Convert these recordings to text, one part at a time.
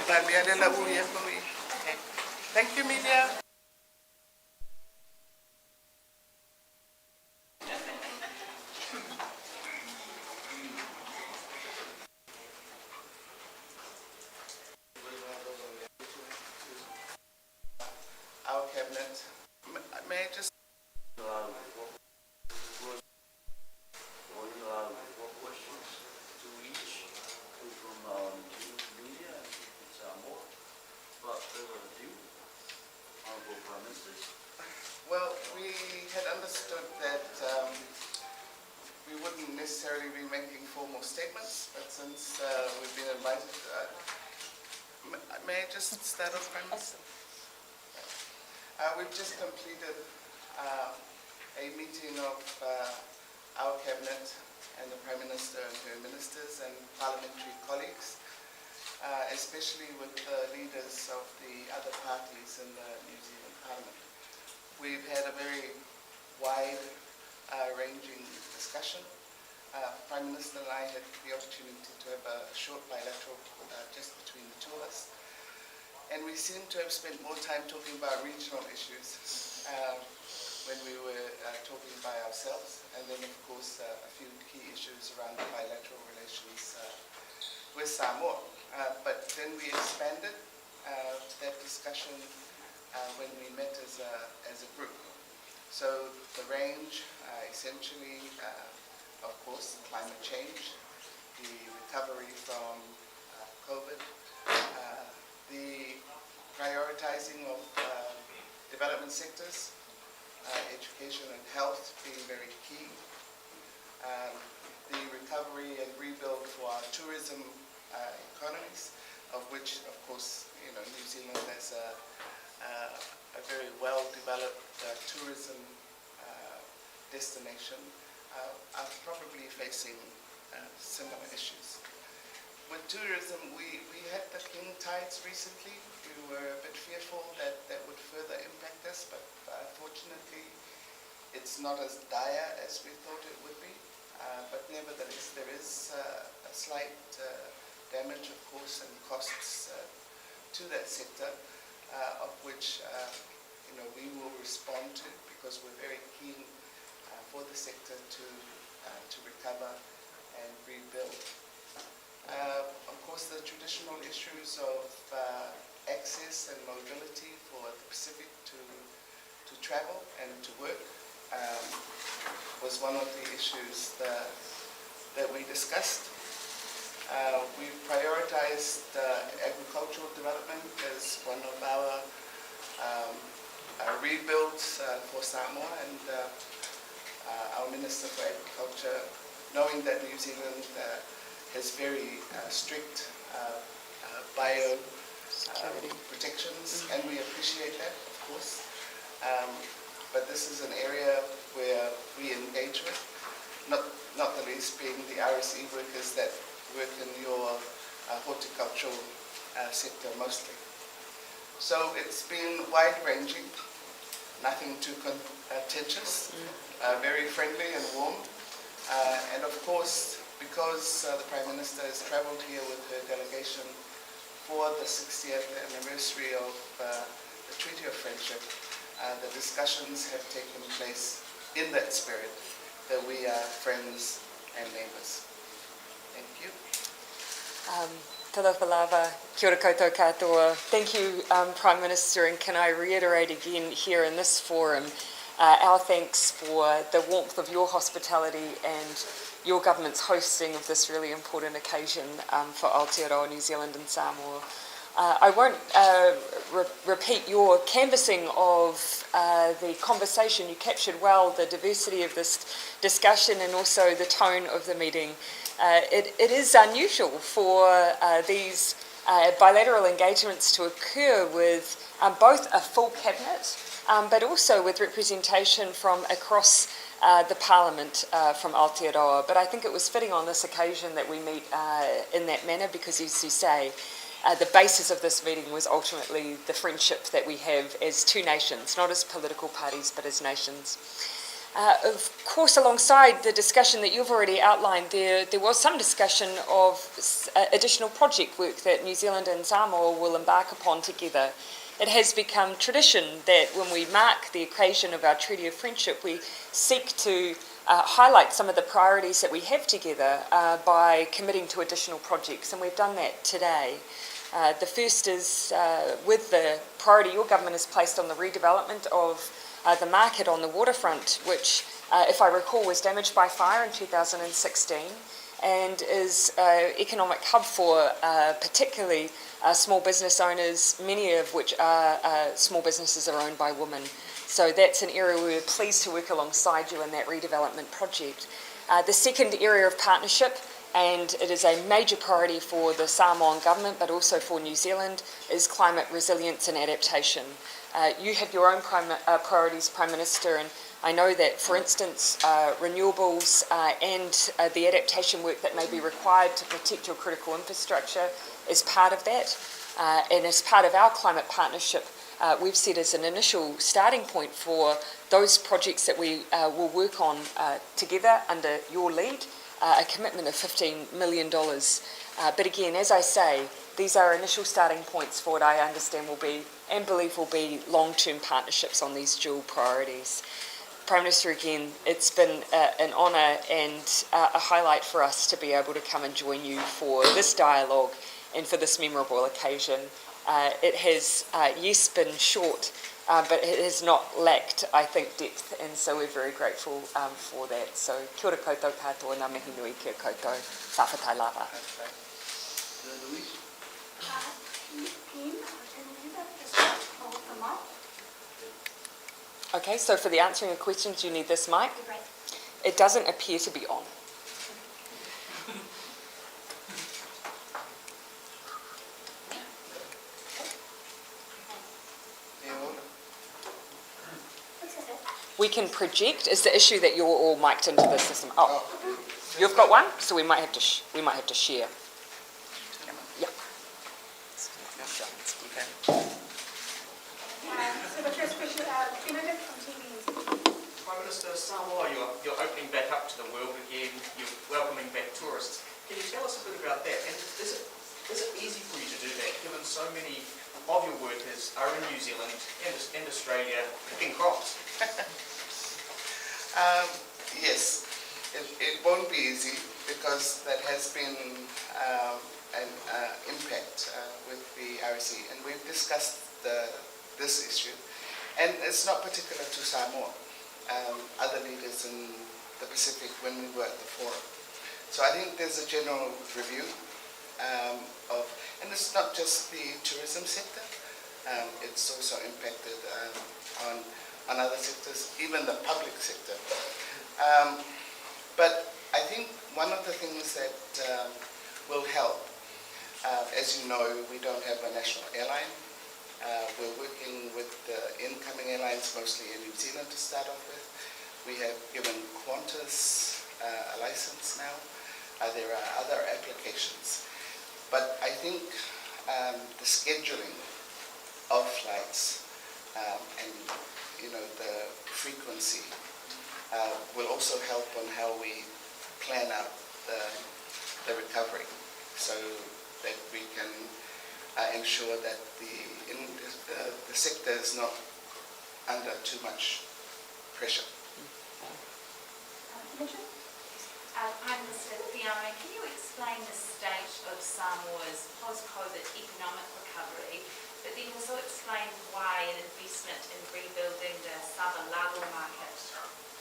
Okay. Thank you, media. Our cabinet. May I just Well, we had understood that we wouldn't necessarily be making formal statements, but since we've been invited, may I just start off, Prime Minister? We've just completed a meeting of our cabinet and the Prime Minister and her ministers and parliamentary colleagues, especially with the leaders of the other parties in the New Zealand Parliament. We've had a very wide-ranging discussion. Prime Minister and I had the opportunity to have a short bilateral just between the two of us. And we seem to have spent more time talking about regional issues when we were talking by ourselves. And then, of course, a few key issues around the bilateral relations with Samoa. But then we expanded that discussion when we met as a group. So the range, essentially, of course, climate change, the recovery from COVID, the prioritizing of development sectors, education and health being very key, the recovery and rebuild for our tourism economies, of which, of course, New Zealand has a very well-developed tourism destination, are probably facing similar issues. With tourism, we had the king tides recently. We were a bit fearful that that would further impact us, but fortunately, it's not as dire as we thought it would be. But nevertheless, there is a slight damage, of course, and costs to that sector, of which we will respond to, because we're very keen for the sector to recover and rebuild. Of course, the traditional issues of access and mobility for the Pacific to travel and to work was one of the issues that we discussed. We prioritized agricultural development as one of our rebuilds for Samoa, and our Minister for Agriculture, knowing that New Zealand has very strict bio protections, and we appreciate that, of course. But this is an area where we engage with, not the least being the RSE workers that work in your horticultural sector mostly. So it's been wide-ranging, nothing too contentious, very friendly and warm. And of course, because the Prime Minister has travelled here with her delegation for the 60th anniversary of the Treaty of Friendship, the discussions have taken place in that spirit, that we are friends and neighbours. Thank you. Talofa lava, kia ora koutou katoa. Thank you, Prime Minister, and can I reiterate again here in this forum our thanks for the warmth of your hospitality and your government's hosting of this really important occasion for Aotearoa, New Zealand and Samoa. I won't repeat your canvassing of the conversation. You captured well the diversity of this discussion and also the tone of the meeting. It is unusual for these bilateral engagements to occur with both a full cabinet, but also with representation from across the Parliament from Aotearoa. But I think it was fitting on this occasion that we meet in that manner, because, as you say, the basis of this meeting was ultimately the friendship that we have as two nations, not as political parties, but as nations. Of course, alongside the discussion that you've already outlined, there was some discussion of additional project work that New Zealand and Samoa will embark upon together. It has become tradition that when we mark the occasion of our Treaty of Friendship, we seek to highlight some of the priorities that we have together by committing to additional projects, and we've done that today. The first is with the priority your government has placed on the redevelopment of the market on the waterfront, which, if I recall, was damaged by fire in 2016 and is an economic hub for particularly small business owners, many of which are small businesses are owned by women. So that's an area we're pleased to work alongside you in that redevelopment project. The second area of partnership, and it is a major priority for the Samoan government but also for New Zealand, is climate resilience and adaptation. You have your own priorities, Prime Minister, and I know that, for instance, renewables and the adaptation work that may be required to protect your critical infrastructure is part of that. And as part of our climate partnership, we've set as an initial starting point for those projects that we will work on together under your lead, a commitment of $15 million. But again, as I say, these are initial starting points for what I understand will be and believe will be long-term partnerships on these dual priorities. Prime Minister, again, it's been an honour and a highlight for us to be able to come and join you for this dialogue and for this memorable occasion. It has, yes, been short, but it has not lacked, I think, depth, and so we're very grateful for that. So, kia ora koutou katoa, ngā mihi nui kia koutou, whawhatai lava. Okay, so for the answering of questions, you need this mic. It doesn't appear to be on. We can project. Is the issue that you're all mic'd into the system? Oh, you've got one, so we might have to share. Yeah. Okay. So the first question, Benedict from TV News. Prime Minister, Samoa, you're opening back up to the world again. You're welcoming back tourists. Can you tell us a bit about that? And is it easy for you to do that, given so many of your workers are in New Zealand and Australia picking crops? Yes, it won't be easy because that has been an impact with the RC, and we've discussed this issue, and it's not particular to Samoa. Other leaders in the Pacific when we were at the forum. So I think there's a general review and it's not just the tourism sector, it's also impacted on other sectors, even the public sector. But I think one of the things that will help, as you know, we don't have a national airline. We're working with the incoming airlines, mostly in New Zealand to start off with. We have given Qantas a license now. There are other applications. But I think the scheduling of flights and the frequency will also help on how we plan out the recovery so that we can ensure that the sector is not under too much pressure. Prime Minister Fiame, can you explain the state of Samoa's post-COVID economic recovery, but then also explain why an investment in rebuilding the southern lago market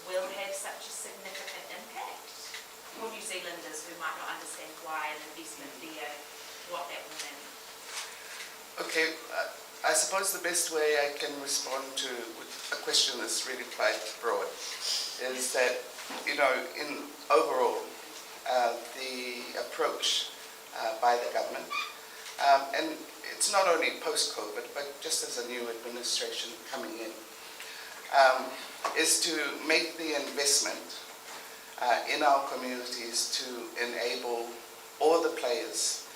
will have such a significant impact for New Zealanders who might not understand why an investment there, what that will mean? Okay, I suppose the best way I can respond to a question that's really quite broad is that, in overall, the approach by the government, and it's not only post-COVID, but just as a new administration coming in, is to make the investment in our communities to enable all the players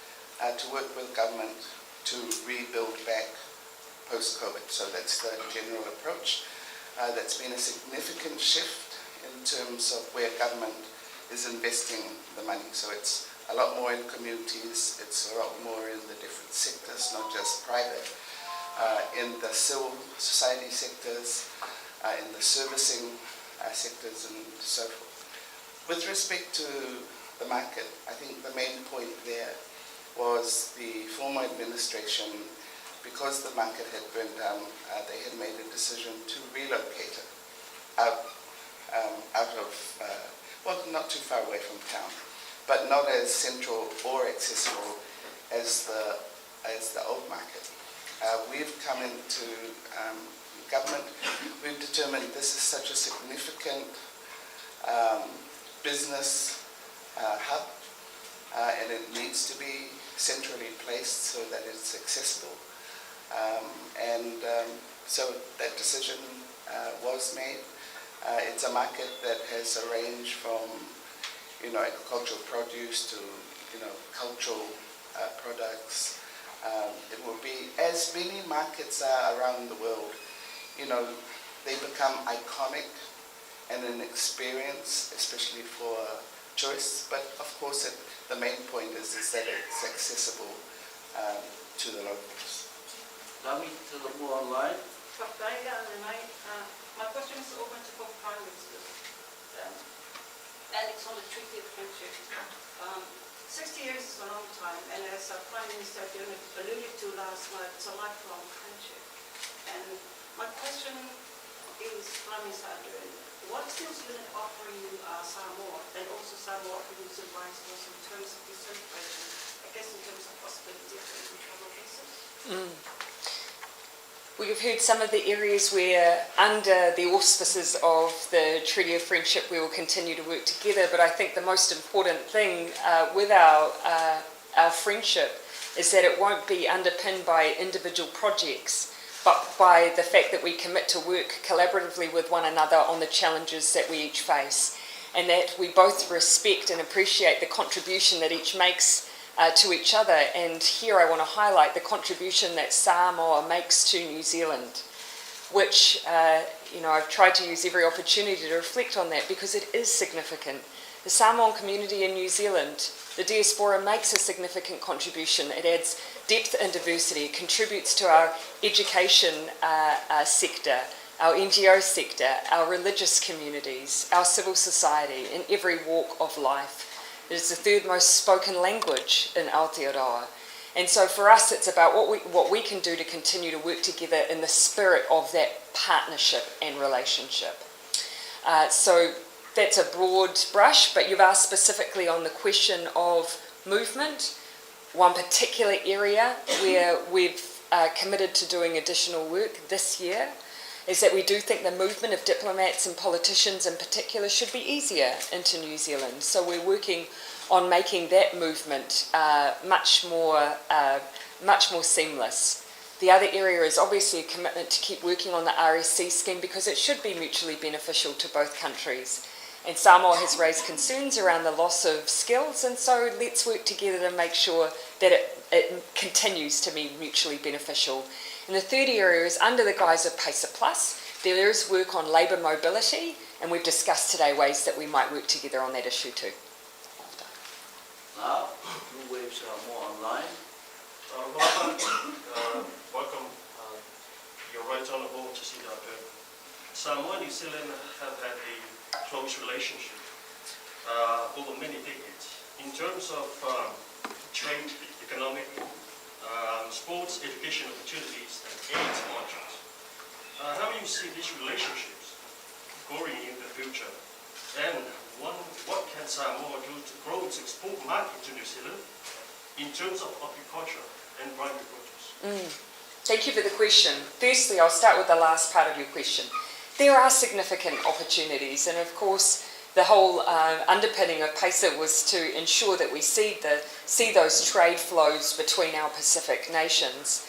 to work with government to rebuild back post-COVID. So that's the general approach. That's been a significant shift in terms of where government is investing the money. So it's a lot more in communities, it's a lot more in the different sectors, not just private, in the civil society sectors, in the servicing sectors and so forth. With respect to the market, I think the main point there was the former administration, because the market had burned down, they had made a decision to relocate it out of, well, not too far away from town, but not as central or accessible as the old market. We've come into government, we've determined this is such a significant business hub, and it needs to be centrally placed so that it's accessible. So that decision was made. It's a market that has a range from, agricultural produce to, cultural products. It will be, as many markets are around the world, they become iconic and an experience, especially for tourists. But of course, the main point is that it's accessible to the locals. Dami, to the more online. My question is open to both Prime Ministers. And it's on the Treaty of Friendship. 60 years is a long time, and as our Prime Minister alluded to last night, it's a lifelong friendship. And my question is, Prime Minister Andrew, what is New Zealand offering Samoa, and also Samoa offering New Zealand rights in terms of this celebration, I guess in terms of possibility of travel cases? Well, you've heard some of the areas where, under the auspices of the Treaty of Friendship, we will continue to work together. But I think the most important thing with our friendship is that it won't be underpinned by individual projects, but by the fact that we commit to work collaboratively with one another on the challenges that we each face, and that we both respect and appreciate the contribution that each makes to each other. And here I want to highlight the contribution that Samoa makes to New Zealand, which I've tried to use every opportunity to reflect on that because it is significant. The Samoan community in New Zealand, the diaspora, makes a significant contribution. It adds depth and diversity, it contributes to our education sector, our NGO sector, our religious communities, our civil society, in every walk of life. It is the third most spoken language in Aotearoa. And so for us, it's about what we can do to continue to work together in the spirit of that partnership and relationship. So that's a broad brush, but you've asked specifically on the question of movement. One particular area where we've committed to doing additional work this year is that we do think the movement of diplomats and politicians in particular should be easier into New Zealand. So we're working on making that movement much more seamless. The other area is obviously a commitment to keep working on the RSC scheme because it should be mutually beneficial to both countries. And Samoa has raised concerns around the loss of skills, and so let's work together to make sure that it continues to be mutually beneficial. And the third area is under the guise of PACER Plus. There is work on labour mobility, and we've discussed today ways that we might work together on that issue too. Now, two waves are more online. Welcome. You're right on the ball to see that Samoa and New Zealand have had a close relationship over many decades in terms of trade, economic, sports, education opportunities, and aid margins. How do you see these relationships going in the future? And what can Samoa do to grow its export market to New Zealand in terms of agriculture and primary produce? Thank you for the question. Firstly, I'll start with the last part of your question. There are significant opportunities, and of course the whole underpinning of PACER was to ensure that we see those trade flows between our Pacific nations.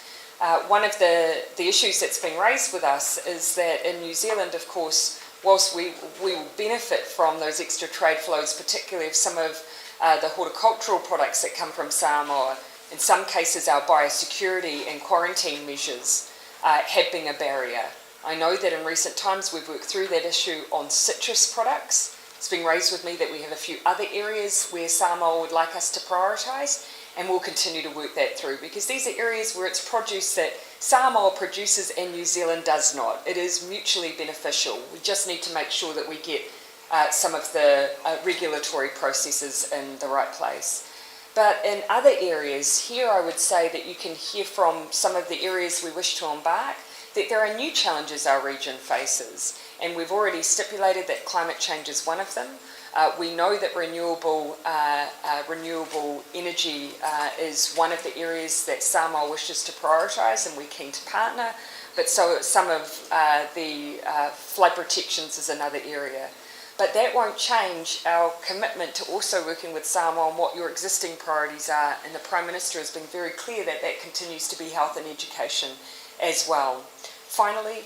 One of the issues that's been raised with us is that in New Zealand, of course, whilst we will benefit from those extra trade flows, particularly of some of the horticultural products that come from Samoa, in some cases our biosecurity and quarantine measures have been a barrier. I know that in recent times we've worked through that issue on citrus products. It's been raised with me that we have a few other areas where Samoa would like us to prioritise, and we'll continue to work that through, because these are areas where it's produce that Samoa produces and New Zealand does not. It is mutually beneficial. We just need to make sure that we get some of the regulatory processes in the right place. But in other areas, here I would say that you can hear from some of the areas we wish to embark that there are new challenges our region faces, and we've already stipulated that climate change is one of them. We know that renewable energy is one of the areas that Samoa wishes to prioritise, and we're keen to partner, but so some of the flood protections is another area. But that won't change our commitment to also working with Samoa on what your existing priorities are, and the Prime Minister has been very clear that that continues to be health and education as well. Finally,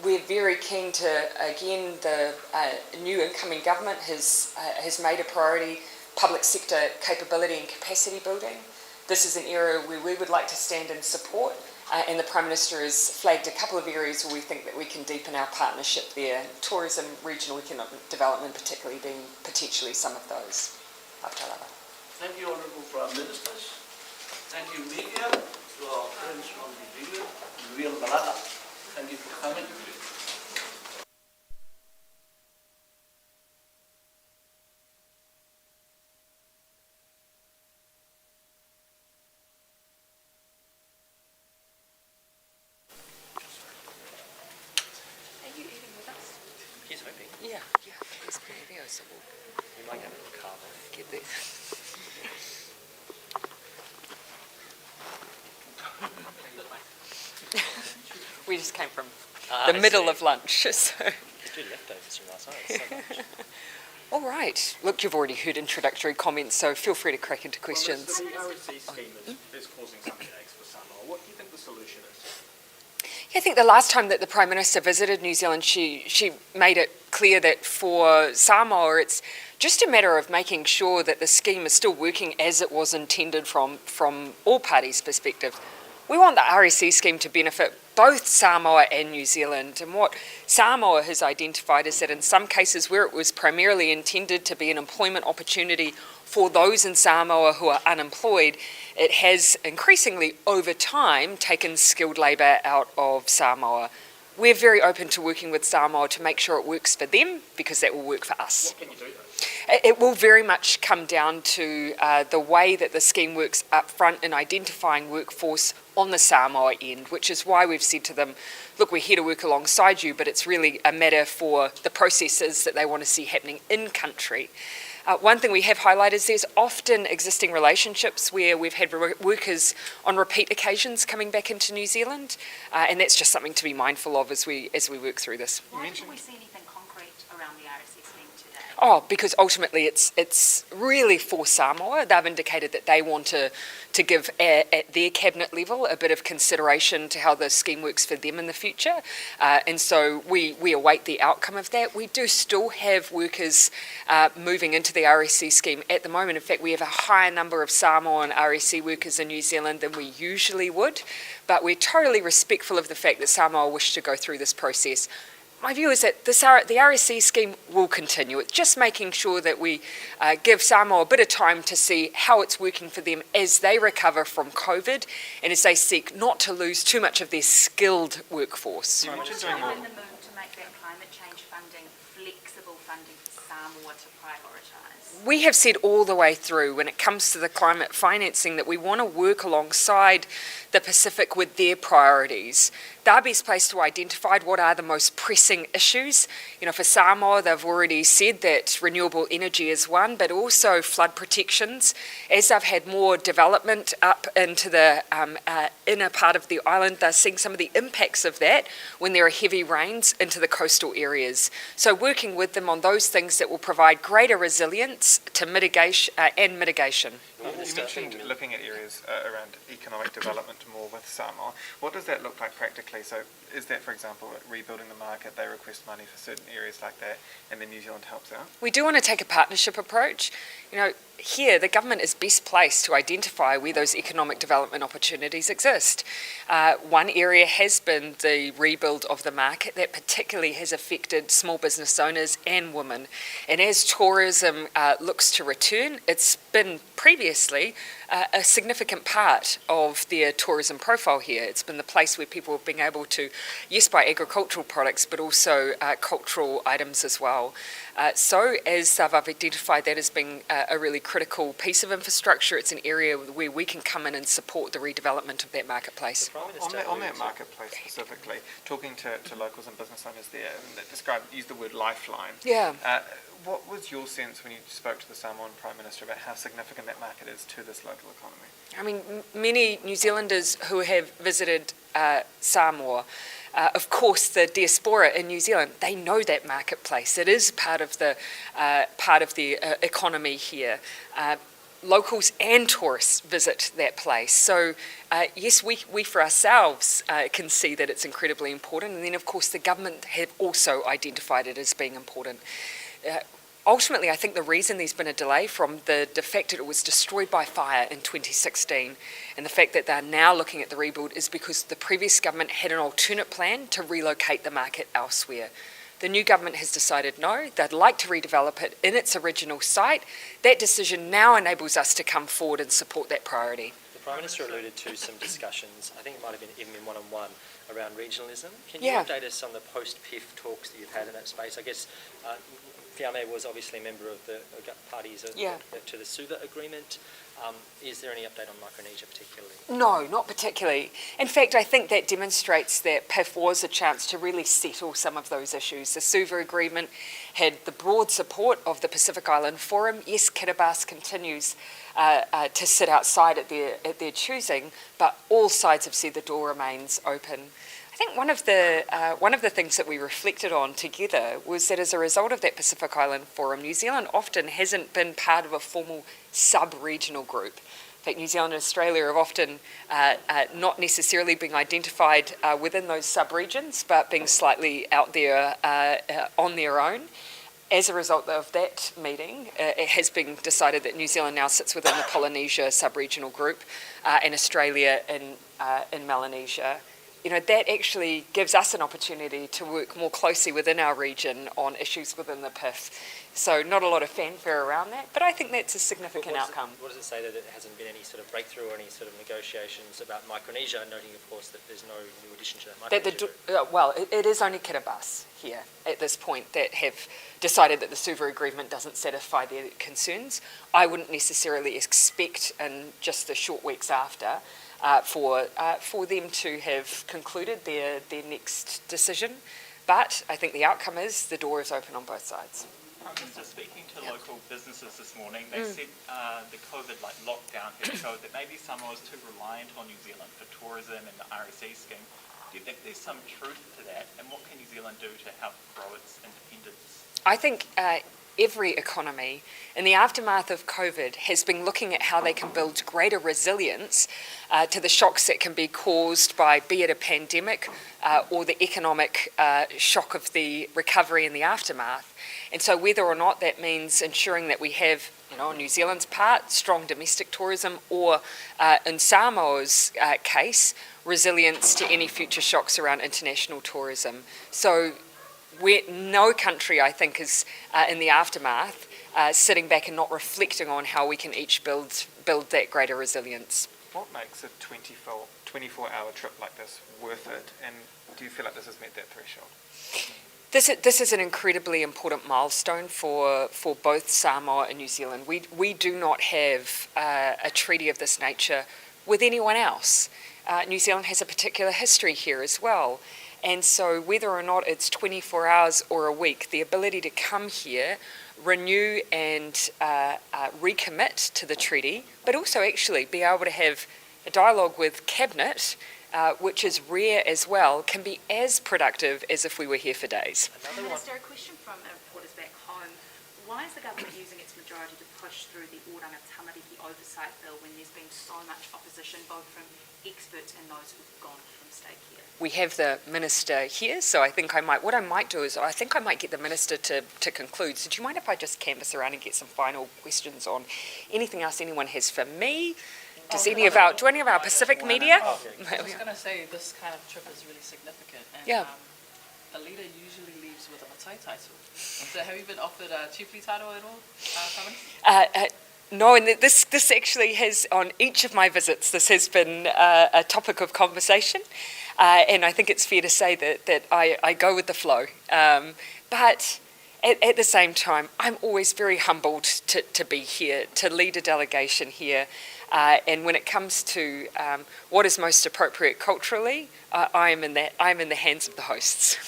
we're very keen to, again, the new incoming government has made a priority public sector capability and capacity building. This is an area where we would like to stand and support, and the Prime Minister has flagged a couple of areas where we think that we can deepen our partnership there. Tourism, regional economic development particularly being potentially some of those. Aotearoa. Thank you, Honourable Prime Ministers. Thank you, media, to our friends on the Real Malata. Thank you for coming. He's hoping. Yeah, there's plenty there, so You might have a little carve off. get this. We just came from the middle of lunch, so. Good leftovers from last night. So much. All right. Look, you've already heard introductory comments, so feel free to crack into questions. The RSC scheme is causing some headaches for Samoa. What do you think the solution is? Yeah, I think the last time that the Prime Minister visited New Zealand, she made it clear that for Samoa, it's just a matter of making sure that the scheme is still working as it was intended from all parties' perspective. We want the RSC scheme to benefit both Samoa and New Zealand, and what Samoa has identified is that in some cases where it was primarily intended to be an employment opportunity for those in Samoa who are unemployed, it has increasingly over time taken skilled labour out of Samoa. We're very open to working with Samoa to make sure it works for them, because that will work for us. What can you do though? It will very much come down to the way that the scheme works up front in identifying workforce on the Samoa end, which is why we've said to them, look, we're here to work alongside you, but it's really a matter for the processes that they want to see happening in country. One thing we have highlighted is there's often existing relationships where we've had workers on repeat occasions coming back into New Zealand, and that's just something to be mindful of as we work through this. Why haven't we seen anything concrete around the RSC scheme today? Oh, because ultimately it's really for Samoa. They've indicated that they want to give at their cabinet level a bit of consideration to how the scheme works for them in the future. And so we await the outcome of that. We do still have workers moving into the RSC scheme at the moment. In fact, we have a higher number of Samoan RSC workers in New Zealand than we usually would. But we're totally respectful of the fact that Samoa wish to go through this process. My view is that the RSC scheme will continue. It's just making sure that we give Samoa a bit of time to see how it's working for them as they recover from COVID and as they seek not to lose too much of their skilled workforce. Are you in the mood to make that climate change funding flexible funding for Samoa to prioritise? We have said all the way through when it comes to the climate financing that we want to work alongside the Pacific with their priorities. They're best placed to identify what are the most pressing issues. You know, for Samoa, they've already said that renewable energy is one, but also flood protections. As they've had more development up into the inner part of the island, they're seeing some of the impacts of that when there are heavy rains into the coastal areas. So working with them on those things that will provide greater resilience to mitigation. You mentioned looking at areas around economic development more with Samoa. What does that look like practically? So is that, for example, rebuilding the market, they request money for certain areas like that, and then New Zealand helps out? We do want to take a partnership approach. You know, here the government is best placed to identify where those economic development opportunities exist. One area has been the rebuild of the market that particularly has affected small business owners and women. And as tourism looks to return, it's been previously a significant part of their tourism profile here. It's been the place where people have been able to, yes, buy agricultural products, but also cultural items as well. So as I've identified that as being a really critical piece of infrastructure, it's an area where we can come in and support the redevelopment of that marketplace. On that marketplace specifically, talking to locals and business owners there, and that use the word lifeline. Yeah. What was your sense when you spoke to the Samoan Prime Minister about how significant that market is to this local economy? I mean, many New Zealanders who have visited Samoa, of course, the diaspora in New Zealand, they know that marketplace. It is part of the economy here. Locals and tourists visit that place. So, yes, we for ourselves can see that it's incredibly important. And then, of course, the government have also identified it as being important. Ultimately, I think the reason there's been a delay from the fact that it was destroyed by fire in 2016 and the fact that they're now looking at the rebuild is because the previous government had an alternate plan to relocate the market elsewhere. The new government has decided no, they'd like to redevelop it in its original site. That decision now enables us to come forward and support that priority. The Prime Minister alluded to some discussions, I think it might have been even in one-on-one, around regionalism. Can you update us on the post-PIF talks that you've had in that space? I guess Fiame was obviously a member of the parties to the Suva agreement. Is there any update on Micronesia particularly? No, not particularly. In fact, I think that demonstrates that PIF was a chance to really settle some of those issues. The Suva agreement had the broad support of the Pacific Island Forum. Yes, Kiribati continues to sit outside at their choosing, but all sides have said the door remains open. I think one of the things that we reflected on together was that as a result of that Pacific Island Forum, New Zealand often hasn't been part of a formal sub-regional group. In fact, New Zealand and Australia have often not necessarily been identified within those sub-regions, but being slightly out there on their own. As a result of that meeting, it has been decided that New Zealand now sits within the Polynesia sub-regional group and Australia in Melanesia. You know, that actually gives us an opportunity to work more closely within our region on issues within the PIF. So not a lot of fanfare around that, but I think that's a significant outcome. What does it say that it hasn't been any sort of breakthrough or any sort of negotiations about Micronesia, noting, of course, that there's no new addition to that Micronesia? It is only Kiribati here at this point that have decided that the Suva agreement doesn't satisfy their concerns. I wouldn't necessarily expect in just the short weeks after for them to have concluded their next decision. But I think the outcome is the door is open on both sides. Just speaking to local businesses this morning, they said the COVID lockdown had showed that maybe Samoa was too reliant on New Zealand for tourism and the RSE scheme. Do you think there's some truth to that? And what can New Zealand do to help grow its independence? I think every economy in the aftermath of COVID has been looking at how they can build greater resilience to the shocks that can be caused by, be it a pandemic or the economic shock of the recovery in the aftermath. And so whether or not that means ensuring that we have, on New Zealand's part, strong domestic tourism, or in Samoa's case, resilience to any future shocks around international tourism. So no country, I think, is in the aftermath sitting back and not reflecting on how we can each build that greater resilience. What makes a 24-hour trip like this worth it, and do you feel like this has met that threshold? This is an incredibly important milestone for both Samoa and New Zealand. We do not have a treaty of this nature with anyone else. New Zealand has a particular history here as well. And so whether or not it's 24 hours or a week, the ability to come here, renew and recommit to the treaty, but also actually be able to have a dialogue with Cabinet, which is rare as well, can be as productive as if we were here for days. Minister, a question from reporters back home. why is the government using its majority to push through the Oranga Tamariki oversight bill when there's been so much opposition, both from experts and those who've gone from stake here? We have the Minister here, so I think what I might do is I think I might get the Minister to conclude. So do you mind if I just canvass around and get some final questions on anything else anyone has for me? Do any of our Pacific media? I was going to say this kind of trip is really significant. And, Yeah. A leader usually leaves with a matai title. So have you been offered a chiefly title at all, Faumuina? No, and this actually has, on each of my visits, this has been a topic of conversation. And I think it's fair to say that I go with the flow. But at the same time, I'm always very humbled to be here, to lead a delegation here. And when it comes to what is most appropriate culturally, I'm in the hands of the hosts.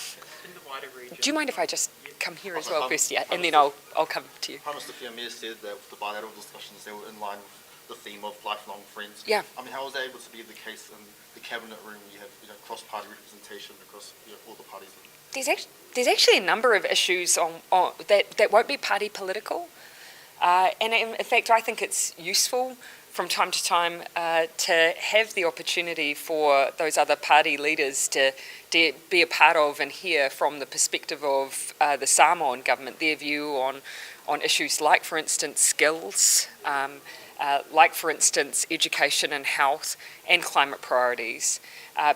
In the wider region. Do you mind if I just come here as well first? Yeah, and then I'll come to you. Prime Minister Fiame said that with the bilateral discussions, they were in line with the theme of lifelong friends. Yeah. I mean, how is that able to be the case in the cabinet room? You have cross-party representation across all the parties. There's actually a number of issues on that won't be party political, and in fact, I think it's useful from time to time to have the opportunity for those other party leaders to be a part of and hear from the perspective of the Samoan government their view on issues like, for instance, skills, like, for instance, education and health and climate priorities.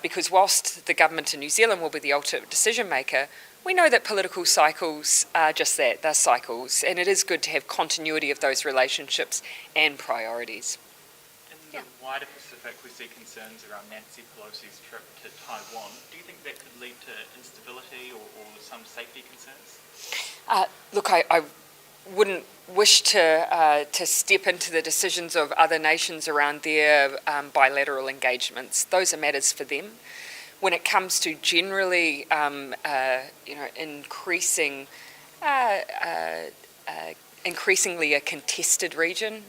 Because whilst the government in New Zealand will be the ultimate decision maker, we know that political cycles are just that, they're cycles, and it is good to have continuity of those relationships and priorities. In the wider Pacific, we see concerns around Nancy Pelosi's trip to Taiwan. Do you think that could lead to instability or some safety concerns? Look, I wouldn't wish to step into the decisions of other nations around their bilateral engagements. Those are matters for them. When it comes to generally, increasingly a contested region,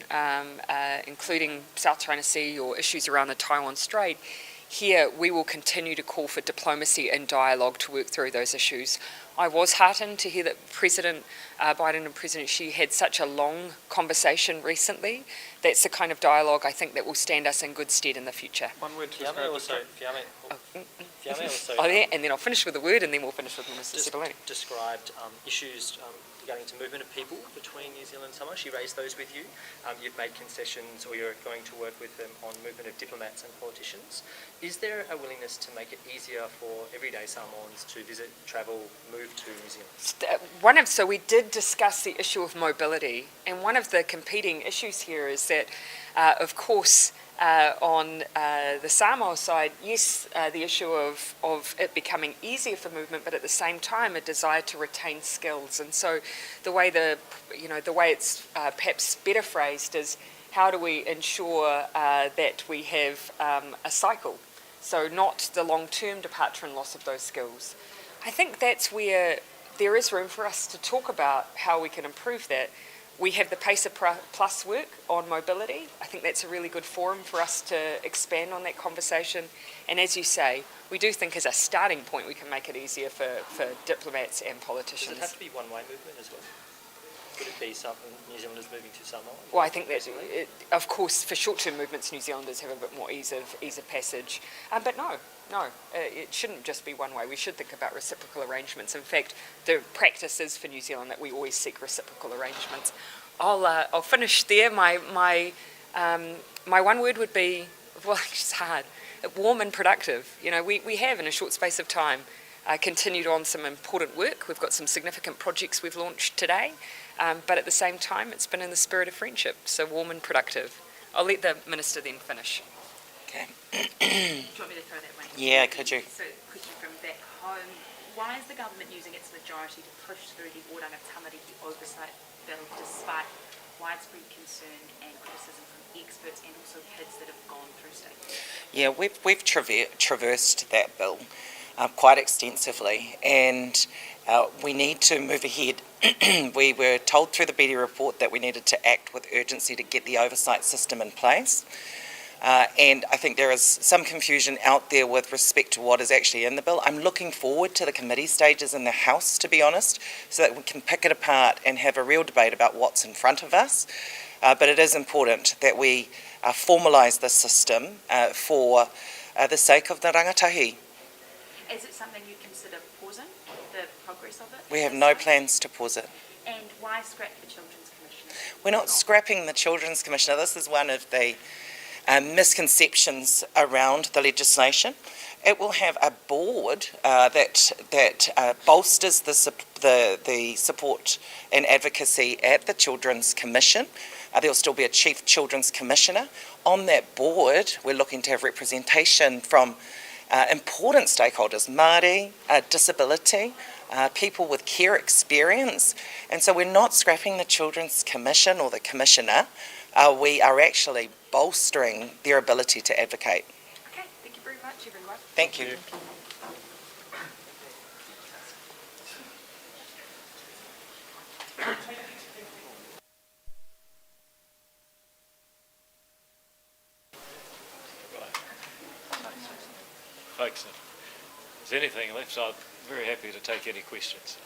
including South China Sea or issues around the Taiwan Strait, here we will continue to call for diplomacy and dialogue to work through those issues. I was heartened to hear that President Biden and President Xi had such a long conversation recently. That's the kind of dialogue I think that will stand us in good stead in the future. One word to Fiame describe also, Fiame also yeah, and then I'll finish with a word and then we'll finish with Minister Cipollone. described issues regarding to movement of people between New Zealand and Samoa. She raised those with you. You've made concessions, or you're going to work with them on movement of diplomats and politicians. Is there a willingness to make it easier for everyday Samoans to visit, travel, move to New Zealand? So we did discuss the issue of mobility, and one of the competing issues here is that, of course, on the Samoa side, yes, the issue of it becoming easier for movement, but at the same time a desire to retain skills. And so the way it's perhaps better phrased is, how do we ensure that we have a cycle? So not the long-term departure and loss of those skills. I think that's where there is room for us to talk about how we can improve that. We have the PACER Plus work on mobility. I think that's a really good forum for us to expand on that conversation. And as you say, we do think as a starting point we can make it easier for diplomats and politicians. Does it have to be one-way movement as well? Could it be some New Zealanders moving to Samoa? Well, I think that, of course, for short-term movements, New Zealanders have a bit more ease of passage. But no, it shouldn't just be one way. We should think about reciprocal arrangements. In fact, the practice is for New Zealand that we always seek reciprocal arrangements. I'll finish there. My one word would be, well, it's hard, warm and productive. We have in a short space of time continued on some important work. We've got some significant projects we've launched today. But at the same time, it's been in the spirit of friendship, so warm and productive. I'll let the Minister then finish. Okay. Do you want me to throw that one in? Yeah, could you? So, question from back home. Why is the government using its majority to push through the Oranga Tamariki oversight bill despite widespread concern and criticism from experts and also kids that have gone through state? Yeah, we've traversed that bill quite extensively, and we need to move ahead. We were told through the Beattie report that we needed to act with urgency to get the oversight system in place. And I think there is some confusion out there with respect to what is actually in the bill. I'm looking forward to the committee stages in the House, to be honest, so that we can pick it apart and have a real debate about what's in front of us. But it is important that we formalise this system for the sake of the rangatahi. Is it something you consider pausing, the progress of it? We have no plans to pause it. And why scrap the Children's Commissioner? We're not scrapping the Children's Commissioner. This is one of the misconceptions around the legislation. It will have a board that bolsters the support and advocacy at the Children's Commission. There will still be a Chief Children's Commissioner. On that board, we're looking to have representation from important stakeholders, Māori, disability, people with care experience. And so we're not scrapping the Children's Commission or the Commissioner. We are actually bolstering their ability to advocate. Okay, thank you very much, everyone. Thank you. Folks, if there's anything left, I'm very happy to take any questions.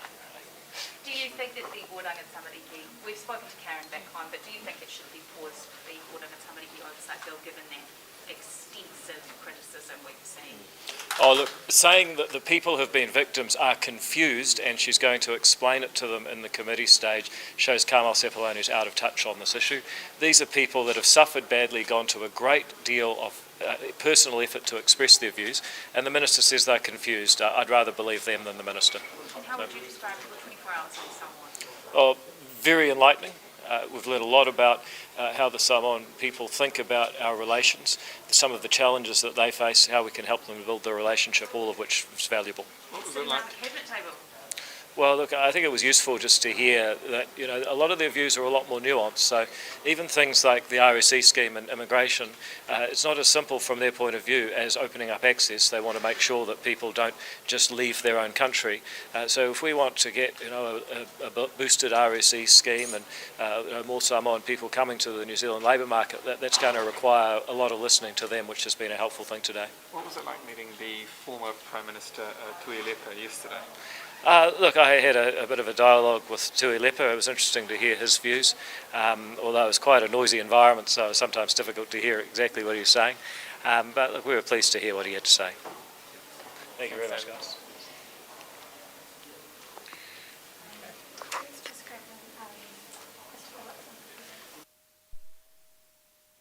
Do you think that the Wārangi Tamariki, we've spoken to Karen back home, but do you think it should be paused, the Wārangi Tamariki oversight bill, given that extensive criticism we've seen? Oh, look, saying that the people who've been victims are confused and she's going to explain it to them in the committee stage shows Carmel Sepuloni's out of touch on this issue. These are people that have suffered badly, gone to a great deal of personal effort to express their views, and the Minister says they're confused. I'd rather believe them than the Minister. And how would you describe the 24 hours in Samoa? Oh, very enlightening. We've learned a lot about how the Samoan people think about our relations, some of the challenges that they face, how we can help them build the relationship, all of which is valuable. What was it like? Cabinet table? Well, look, I think it was useful just to hear that, a lot of their views are a lot more nuanced. So even things like the RSE scheme and immigration, it's not as simple from their point of view as opening up access. They want to make sure that people don't just leave their own country. So if we want to get, a boosted RSE scheme and more Samoan people coming to the New Zealand labour market, that's going to require a lot of listening to them, which has been a helpful thing today. What was it like meeting the former Prime Minister Tui Lepa yesterday? Look, I had a bit of a dialogue with Tui Lepa. It was interesting to hear his views, although it was quite a noisy environment, so it was sometimes difficult to hear exactly what he was saying. But look, we were pleased to hear what he had to say. Thank you very much, guys.